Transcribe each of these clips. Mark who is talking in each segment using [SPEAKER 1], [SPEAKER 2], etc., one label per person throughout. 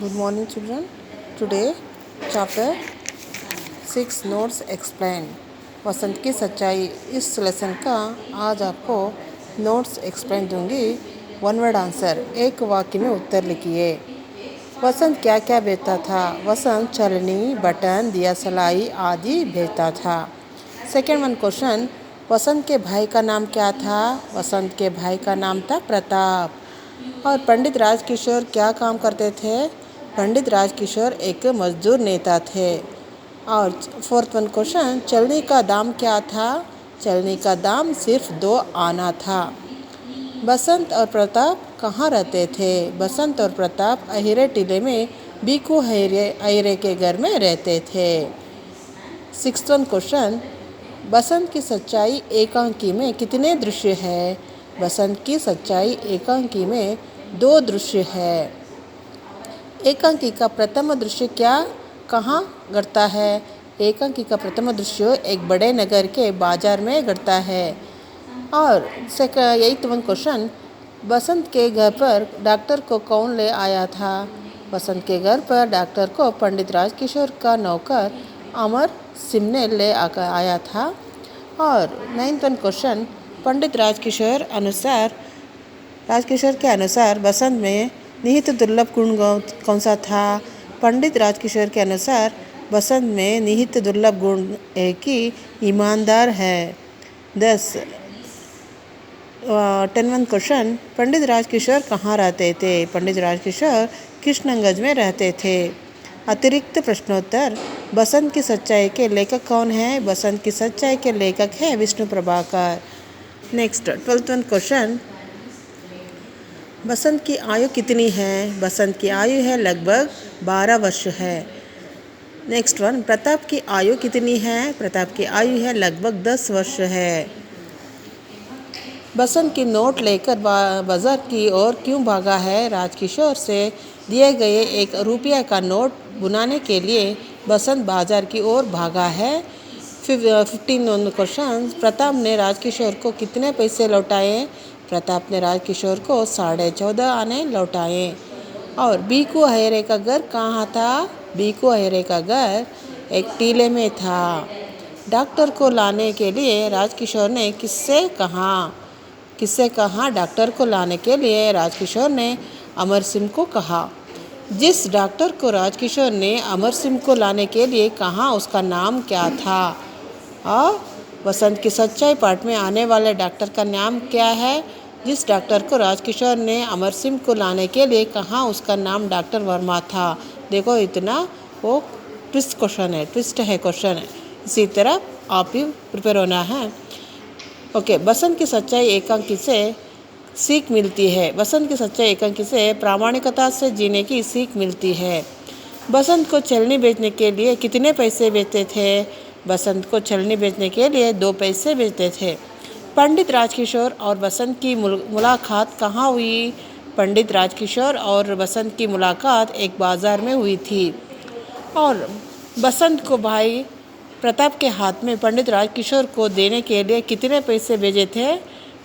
[SPEAKER 1] Good morning, children. Today, chapter 6 notes explain. वसंत की सच्चाई। इस लेसन का आज आपको नोट्स एक्सप्लेन दूंगी। वन वर्ड आंसर, एक वाक्य में उत्तर लिखिए। वसंत क्या क्या बेचता था? वसंत चलनी, बटन, दिया सलाई आदि बेचता था। सेकेंड वन क्वेश्चन, वसंत के भाई का नाम क्या था? वसंत के भाई का नाम था प्रताप। और पंडित राजकिशोर क्या काम करते थे? पंडित राजकिशोर एक मजदूर नेता थे। और फोर्थ वन क्वेश्चन, चलनी का दाम क्या था? चलनी का दाम सिर्फ 2 आना था। बसंत और प्रताप कहाँ रहते थे? बसंत और प्रताप अहिरे टीले में बीकू अहिरे के घर में रहते थे। सिक्स्थ वन क्वेश्चन, बसंत की सच्चाई एकांकी में कितने दृश्य है? बसंत की सच्चाई एकांकी में 2 दृश्य है। एकांकी का प्रथम दृश्य क्या कहाँ घटता है? एकांकी का प्रथम दृश्य एक बड़े नगर के बाजार में घटता है। और एट्थ वन क्वेश्चन, बसंत के घर पर डॉक्टर को कौन ले आया था? बसंत के घर पर डॉक्टर को पंडित राजकिशोर का नौकर अमर सिंह ने ले आकर आया था। और नाइन्थ वन क्वेश्चन, पंडित राजकिशोर के अनुसार बसंत में निहित दुर्लभ गुण कौन सा था? पंडित राजकिशोर के अनुसार बसंत में निहित दुर्लभ गुण है कि ईमानदार है। 10th क्वेश्चन, पंडित राजकिशोर कहाँ रहते थे? पंडित राजकिशोर कृष्णगंज में रहते थे। अतिरिक्त प्रश्नोत्तर, बसंत की सच्चाई के लेखक कौन है? बसंत की सच्चाई के लेखक है Vishnu Prabhakar. Next 12th question, Basant की आयु कितनी है? बसंत की आयु है लगभग 12 वर्ष है। नेक्स्ट वन, प्रताप की आयु कितनी है? प्रताप की आयु है लगभग 10 वर्ष है। बसंत की नोट लेकर बाजार की ओर क्यों भागा है? राजकिशोर से दिए गए 1 रुपया का नोट बुनाने के लिए बसंत बाजार की ओर भागा है। 15 क्वेश्चन, प्रताप ने राजकिशोर को कितने पैसे लौटाए? प्रताप ने राजकिशोर को 14.5 आने लौटाए। और बीकू अहिरे का घर कहाँ था? बीकू अहिरे का घर एक टीले में था। डॉक्टर को लाने के लिए राजकिशोर ने किससे कहा? डॉक्टर को लाने के लिए राजकिशोर ने अमर सिंह को कहा। जिस डॉक्टर को राजकिशोर ने अमर सिंह को लाने के लिए कहा उसका नाम क्या था? और बसंत की सच्चाई पार्ट में आने वाले डॉक्टर का नाम क्या है? जिस डॉक्टर को राजकिशोर ने अमर सिंह को लाने के लिए कहा उसका नाम डॉक्टर वर्मा था। देखो इतना वो ट्विस्ट है क्वेश्चन। इसी तरह आप भी प्रिपेयर होना है। ओके, बसंत की सच्चाई एकांकी से सीख मिलती है। बसंत की सच्चाई एकांकी से प्रामाणिकता से जीने की सीख मिलती है। बसंत को चलनी बेचने के लिए कितने पैसे बेचते थे? बसंत को चलनी बेचने के लिए 2 पैसे बेचते थे। पंडित राजकिशोर और बसंत की मुलाकात कहाँ हुई? पंडित राजकिशोर और बसंत की मुलाकात एक बाजार में हुई थी। और बसंत को भाई प्रताप के हाथ में पंडित राजकिशोर को देने के लिए कितने पैसे भेजे थे?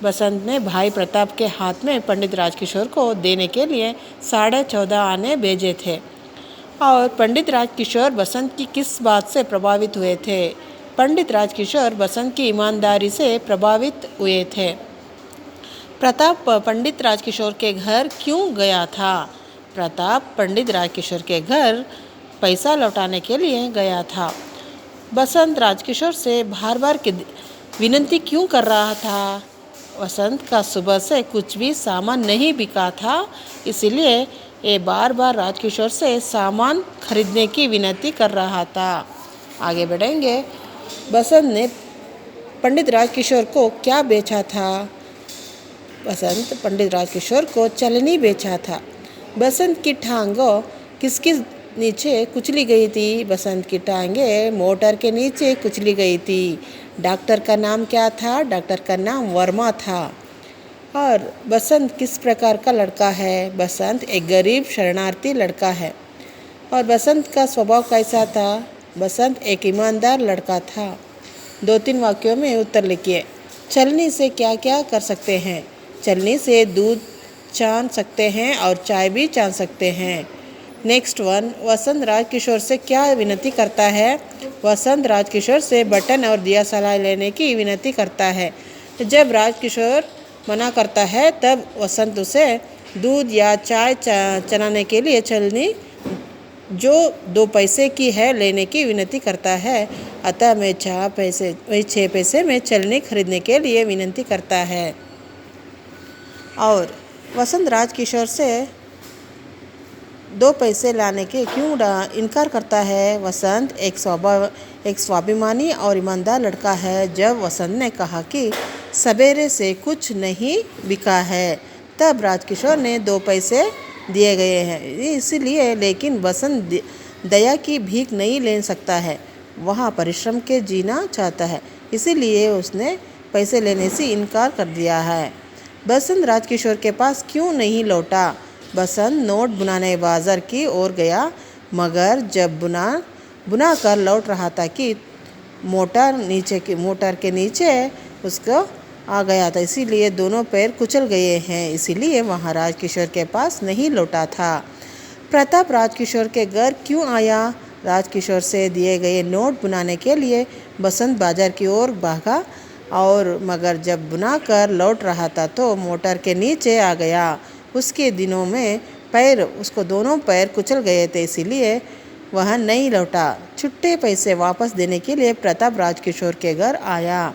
[SPEAKER 1] बसंत ने भाई प्रताप के हाथ में पंडित राजकिशोर को देने के लिए 14.5 आने भेजे थे। और पंडित राजकिशोर बसंत की किस बात से प्रभावित हुए थे? पंडित राजकिशोर बसंत की ईमानदारी से प्रभावित हुए थे। प्रताप पंडित राजकिशोर के घर क्यों गया था? प्रताप पंडित राजकिशोर के घर पैसा लौटाने के लिए गया था। बसंत राजकिशोर से बार बार विनती क्यों कर रहा था? बसंत का सुबह से कुछ भी सामान नहीं बिका था, इसलिए ये बार बार राजकिशोर से सामान खरीदने की विनती कर रहा था। आगे बढ़ेंगे। बसंत ने पंडित राजकिशोर को क्या बेचा था? बसंत पंडित राजकिशोर को चलनी बेचा था। बसंत की टांगों किसके नीचे कुचली गई थी? बसंत की टांगें मोटर के नीचे कुचली गई थी। डॉक्टर का नाम क्या था? डॉक्टर का नाम वर्मा था। और बसंत किस प्रकार का लड़का है? बसंत एक गरीब शरणार्थी लड़का है। और बसंत का स्वभाव कैसा था? बसंत एक ईमानदार लड़का था। 2-3 वाक्यों में उत्तर लिखिए। चलनी से क्या क्या कर सकते हैं? चलनी से दूध छान सकते हैं और चाय भी छान सकते हैं। नेक्स्ट वन, वसंत राजकिशोर से क्या विनती करता है? वसंत राजकिशोर से बटन और दिया सलाह लेने की विनती करता है। जब राजकिशोर मना करता है तब वसंत उसे दूध या चाय चलाने के लिए छलनी जो 2 पैसे की है लेने की विनती करता है। अतः मैं 6 पैसे में छलनी खरीदने के लिए विनती करता है। और वसंत राजकिशोर से 2 पैसे लाने के क्यों इनकार करता है? वसंत एक स्वाभिमानी और ईमानदार लड़का है। जब वसंत ने कहा कि सवेरे से कुछ नहीं बिका है तब राजकिशोर ने 2 पैसे दिए गए हैं। इसलिए लेकिन वसंत दया की भीख नहीं ले सकता है, वह परिश्रम के जीना चाहता है, इसीलिए उसने पैसे लेने से इनकार कर दिया है। वसंत राजकिशोर के पास क्यों नहीं लौटा? वसंत नोट बुनाने बाजार की ओर गया, मगर जब बुना कर लौट रहा था कि मोटर के नीचे उसको आ गया था, इसीलिए दोनों पैर कुचल गए हैं, इसीलिए वहाँ राजकिशोर के पास नहीं लौटा था। प्रताप राजकिशोर के घर क्यों आया? राजकिशोर से दिए गए नोट बुनाने के लिए वसंत बाजार की ओर भागा और मगर जब बुना कर लौट रहा था तो मोटर के नीचे आ गया। उसके दिनों में उसको दोनों पैर कुचल गए थे, इसीलिए वह नहीं लौटा। छुट्टे पैसे वापस देने के लिए प्रताप राजकिशोर के घर आया।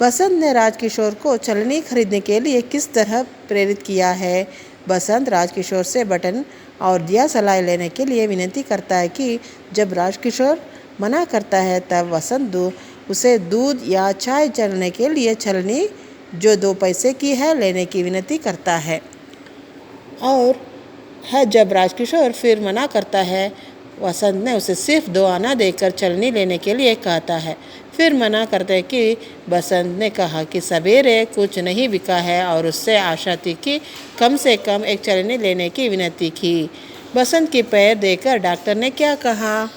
[SPEAKER 1] वसंत ने राजकिशोर को छलनी खरीदने के लिए किस तरह प्रेरित किया है? वसंत राजकिशोर से बटन और दिया सलाह लेने के लिए विनती करता है कि जब राजकिशोर मना करता है तब वसंत उसे दूध या चाय चलने के लिए छलनी जो 2 पैसे की है लेने की विनती करता है। और जब राजकिशोर फिर मना करता है, वसंत ने उसे सिर्फ 2 आना देकर छलनी लेने के लिए कहता है। फिर मना करते कि वसंत ने कहा कि सवेरे कुछ नहीं बिका है और उससे आशा थी कि कम से कम एक छलनी लेने की विनती की। वसंत की पैर देकर डॉक्टर ने क्या कहा?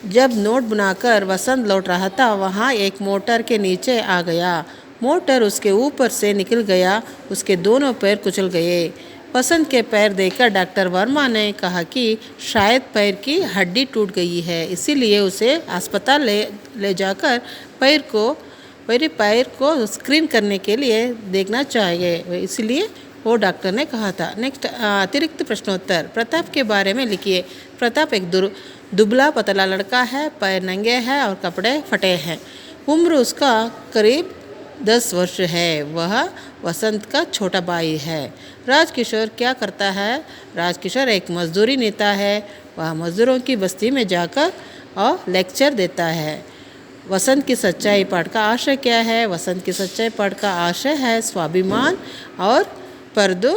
[SPEAKER 1] जब नोट बुनाकर वसंत लौट रहा था, वहाँ एक मोटर के नीचे आ गया। मोटर उसके ऊपर से निकल गया, उसके दोनों पैर कुचल गए। वसंत के पैर देखकर डॉक्टर वर्मा ने कहा कि शायद पैर की हड्डी टूट गई है, इसीलिए उसे अस्पताल ले जाकर पैर को स्क्रीन करने के लिए देखना चाहिए, इसलिए वो डॉक्टर ने कहा था। नेक्स्ट अतिरिक्त प्रश्नोत्तर। प्रताप के बारे में लिखिए। प्रताप एक दुबला पतला लड़का है, पैर नंगे हैं और कपड़े फटे हैं। उम्र उसका करीब 10 वर्ष है। वह वसंत का छोटा भाई है। राजकिशोर क्या करता है? राजकिशोर एक मजदूरी नेता है। वह मजदूरों की बस्ती में जाकर और लेक्चर देता है। वसंत की सच्चाई पाठ का आशय क्या है? वसंत की सच्चाई पाठ का आशय है स्वाभिमान और परदो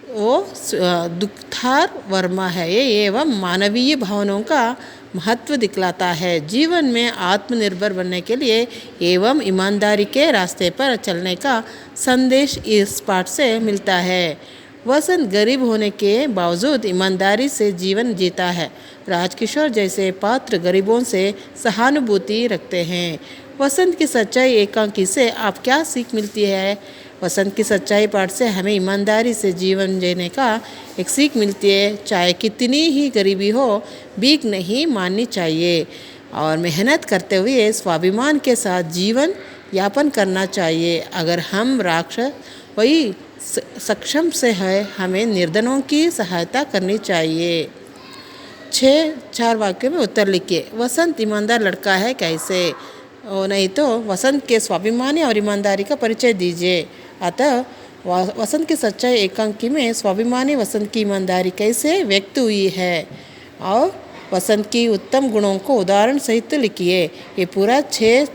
[SPEAKER 1] वो दुखतार वर्मा है। ये एवं मानवीय भावनाओं का महत्व दिखलाता है। जीवन में आत्मनिर्भर बनने के लिए एवं ईमानदारी के रास्ते पर चलने का संदेश इस पाठ से मिलता है। वसंत गरीब होने के बावजूद ईमानदारी से जीवन जीता है। राजकिशोर जैसे पात्र गरीबों से सहानुभूति रखते हैं। वसंत की सच्चाई एकांकी से आप क्या सीख मिलती है? वसंत की सच्चाई पाठ से हमें ईमानदारी से जीवन जीने का एक सीख मिलती है। चाहे कितनी ही गरीबी हो, भीख नहीं माननी चाहिए और मेहनत करते हुए स्वाभिमान के साथ जीवन यापन करना चाहिए। अगर हम राक्षस वही सक्षम से है, हमें निर्धनों की सहायता करनी चाहिए। 4 वाक्यों में उत्तर लिखिए। वसंत ईमानदार लड़का है कैसे? नहीं तो वसंत के स्वाभिमानी और ईमानदारी का परिचय दीजिए। अतः वसंत की सच्चाई एकांकी में स्वाभिमानी वसंत की ईमानदारी कैसे व्यक्त हुई है और वसंत की उत्तम गुणों को उदाहरण सहित लिखिए। ये पूरा 6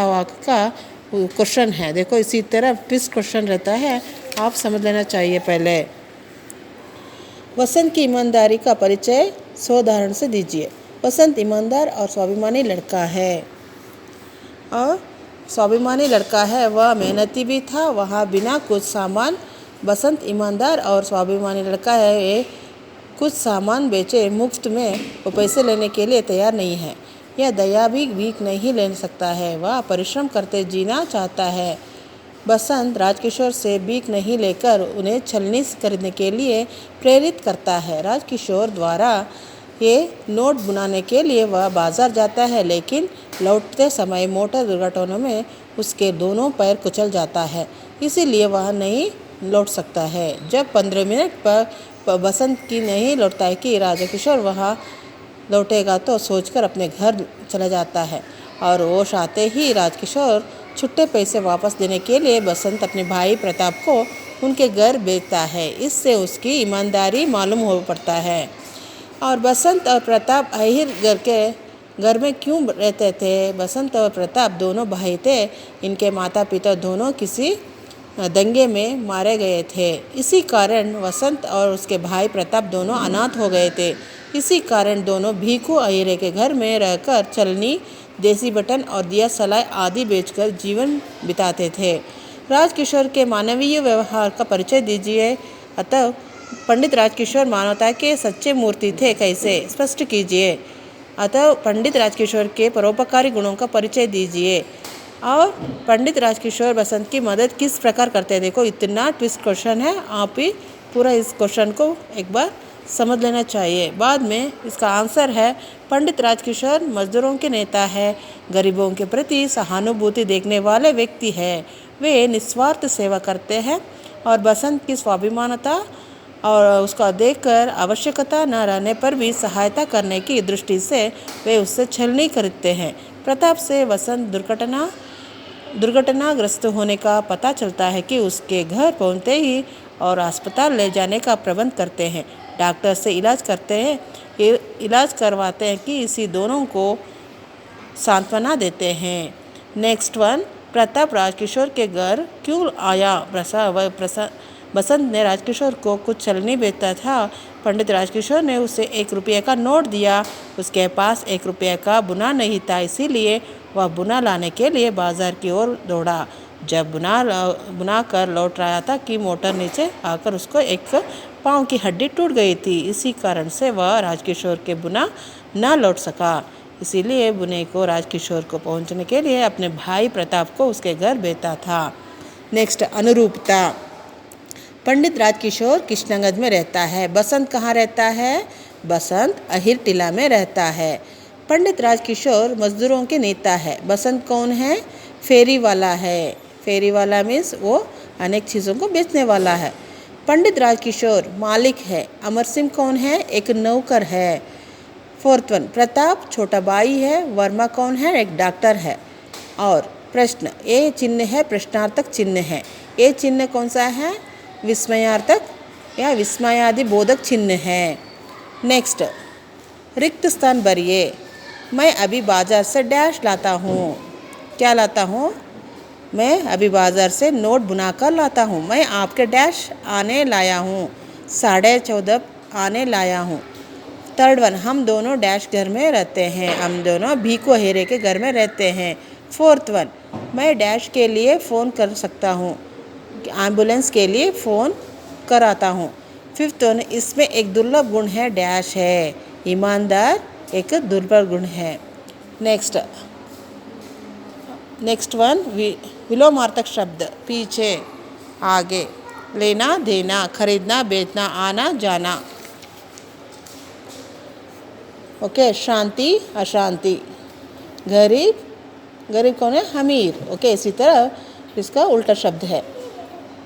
[SPEAKER 1] वाक्य का क्वेश्चन है। देखो इसी तरह ट्विस्ट क्वेश्चन रहता है, आप समझ लेना चाहिए। पहले वसंत की ईमानदारी का परिचय 100 उदाहरण से दीजिए। वसंत ईमानदार और स्वाभिमानी लड़का है और स्वाभिमानी लड़का है, वह मेहनती भी था, वह बिना कुछ सामान। वसंत ईमानदार और स्वाभिमानी लड़का है, ये कुछ सामान बेचे मुफ्त में वो पैसे लेने के लिए तैयार नहीं है। यह दया भी भीख नहीं ले सकता है, वह परिश्रम करते जीना चाहता है। बसंत राजकिशोर से भीख नहीं लेकर उन्हें छलनी खरीदने के लिए प्रेरित करता है। राजकिशोर द्वारा ये नोट बुनाने के लिए वह बाजार जाता है, लेकिन लौटते समय मोटर दुर्घटना में उसके दोनों पैर कुचल जाता है, इसीलिए वह नहीं लौट सकता है। जब 15 मिनट पर बसंत की नहीं लौटता है कि राजकिशोर वहाँ लौटेगा तो सोचकर अपने घर चला जाता है, और होश आते ही राजकिशोर छुट्टे पैसे वापस देने के लिए बसंत अपने भाई प्रताप को उनके घर भेजता है। इससे उसकी ईमानदारी मालूम हो पड़ता है। और बसंत और प्रताप अहिर घर में क्यों रहते थे? बसंत और प्रताप दोनों भाई थे। इनके माता पिता दोनों किसी दंगे में मारे गए थे। इसी कारण बसंत और उसके भाई प्रताप दोनों अनाथ हो गए थे। इसी कारण दोनों भीखू अहिरे के घर में रहकर छलनी, देसी बटन और दिया सलाई आदि बेचकर जीवन बिताते थे। राजकिशोर के मानवीय व्यवहार का परिचय दीजिए। अतः पंडित राजकिशोर मानवता के सच्चे मूर्ति थे, कैसे? स्पष्ट कीजिए। अतः पंडित राजकिशोर के परोपकारी गुणों का परिचय दीजिए। और पंडित राजकिशोर बसंत की मदद किस प्रकार करते हैं? देखो, इतना ट्विस्ट क्वेश्चन है, आप ही पूरा इस क्वेश्चन को एक बार समझ लेना चाहिए। बाद में इसका आंसर है पंडित राजकिशोर मजदूरों के नेता है, गरीबों के प्रति सहानुभूति देखने वाले व्यक्ति है। वे निस्वार्थ सेवा करते हैं और बसंत की स्वाभिमानता और उसका देखकर आवश्यकता न रहने पर भी सहायता करने की दृष्टि से वे उससे छलनी खरीदते हैं। प्रताप से बसंत दुर्घटनाग्रस्त होने का पता चलता है कि उसके घर पहुंचते ही और अस्पताल ले जाने का प्रबंध करते हैं, डॉक्टर से इलाज करवाते हैं कि इसी दोनों को सांत्वना देते हैं। नेक्स्ट वन, प्रताप राजकिशोर के घर क्यों आया? बसंत ने राजकिशोर को कुछ छलनी बेचता था। पंडित राजकिशोर ने उसे 1 रुपये का नोट दिया। उसके पास 1 रुपये का बुना नहीं था, इसीलिए वह बुना लाने के लिए बाजार की ओर दौड़ा। जब बुना कर लौट रहा था कि मोटर नीचे आकर उसको एक पाँव की हड्डी टूट गई थी। इसी कारण से वह राजकिशोर के बुना न लौट सका, इसीलिए बुने को राजकिशोर को पहुंचने के लिए अपने भाई प्रताप को उसके घर भेजता था। नेक्स्ट, अनुरूपता। पंडित राजकिशोर कृष्णगंज में रहता है। बसंत कहाँ रहता है? बसंत अहिर टीला में रहता है। पंडित राजकिशोर मजदूरों के नेता है। बसंत कौन है? फेरी वाला है। फेरी वाला मीन्स वो अनेक चीज़ों को बेचने वाला है। पंडित राजकिशोर मालिक है। अमर सिंह कौन है? एक नौकर है। 4th वन, प्रताप छोटा भाई है। वर्मा कौन है? एक डॉक्टर है। और प्रश्न, ये चिन्ह है, प्रश्नार्थक चिन्ह है। ये चिन्ह कौन सा है? विस्मयार्थक या विस्मयादि बोधक चिन्ह है। नेक्स्ट, रिक्त स्थान भरिए। मैं अभी बाजार से डैश लाता हूँ। क्या लाता हूँ? मैं अभी बाजार से नोट बुनाकर लाता हूँ। मैं आपके डैश आने लाया हूँ। 14:30 आने लाया हूँ। 3rd वन, हम दोनों डैश घर में रहते हैं। हम दोनों भीखू अहिरे के घर में रहते हैं। 4th वन, मैं डैश के लिए फ़ोन कर सकता हूँ, एम्बुलेंस के लिए फ़ोन कराता हूँ। 5th वन, इसमें एक दुर्लभ गुण है, डैश है, ईमानदार एक दुर्लभ गुण है। नेक्स्ट वन, विलोमार्थक शब्द, पीछे, आगे, लेना देना, खरीदना बेचना, आना जाना। ओके, शांति अशांति। गरीब कौन है? अमीर। ओके, इसी तरह इसका उल्टा शब्द है।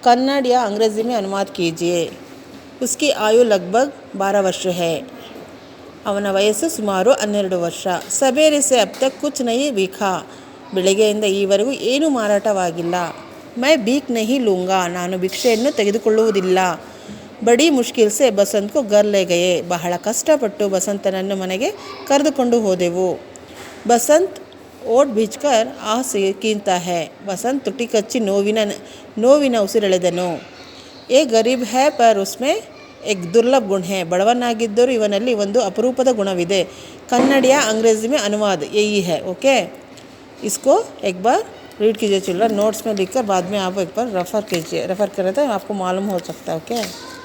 [SPEAKER 1] कन्नड़ या अंग्रेजी में अनुवाद कीजिए। उसकी आयु लगभग 12 वर्ष है। ಅವನ ವಯಸ್ಸು ಸುಮಾರು 12 ವರ್ಷ. ಸಬೇರೆ से अब तक कुछ नहीं बिका. ಬೆಳಗ್ಗೆಯಿಂದ ಈವರೆಗೂ ಏನೂ ಮಾರಾಟವಾಗಿಲ್ಲ. मैं भीख नहीं लूँगा. ನಾನು ಭಿಕ್ಷೆಯನ್ನು ತೆಗೆದುಕೊಳ್ಳುವುದಿಲ್ಲ. ಬಡಿ ಮುಷ್ಕಿಲ್ से ಬಸಂತ್ को घर ले गए. ಬಹಳ ಕಷ್ಟಪಟ್ಟು ಬಸಂತನನ್ನು ಮನೆಗೆ ಕರೆದುಕೊಂಡು ಹೋದೆವು. ಬಸಂತ್ ಓಟ್ ಭೀಜ್ಕರ್ ಆಸೆ कीनता है. बसंत ತುಟಿ ಕಚ್ಚಿ ನೋವಿನ ಉಸಿರೆಳೆದನು. ये गरीब है पर उसमें एक दुर्लभ गुण है. बड़वनागिद्ದರೂ ಇವನಲ್ಲಿ ಒಂದು ಅಪರೂಪದ गुणविದೆ. कन्नड़ या अंग्रेजी में अनुवाद यही है. ओके, इसको एक बार रीड कीजिए चिल्ड्रन, नोट्स में लिखकर बाद में आप एक बार रेफ़र करें तो आपको मालूम हो सकता है. ओके.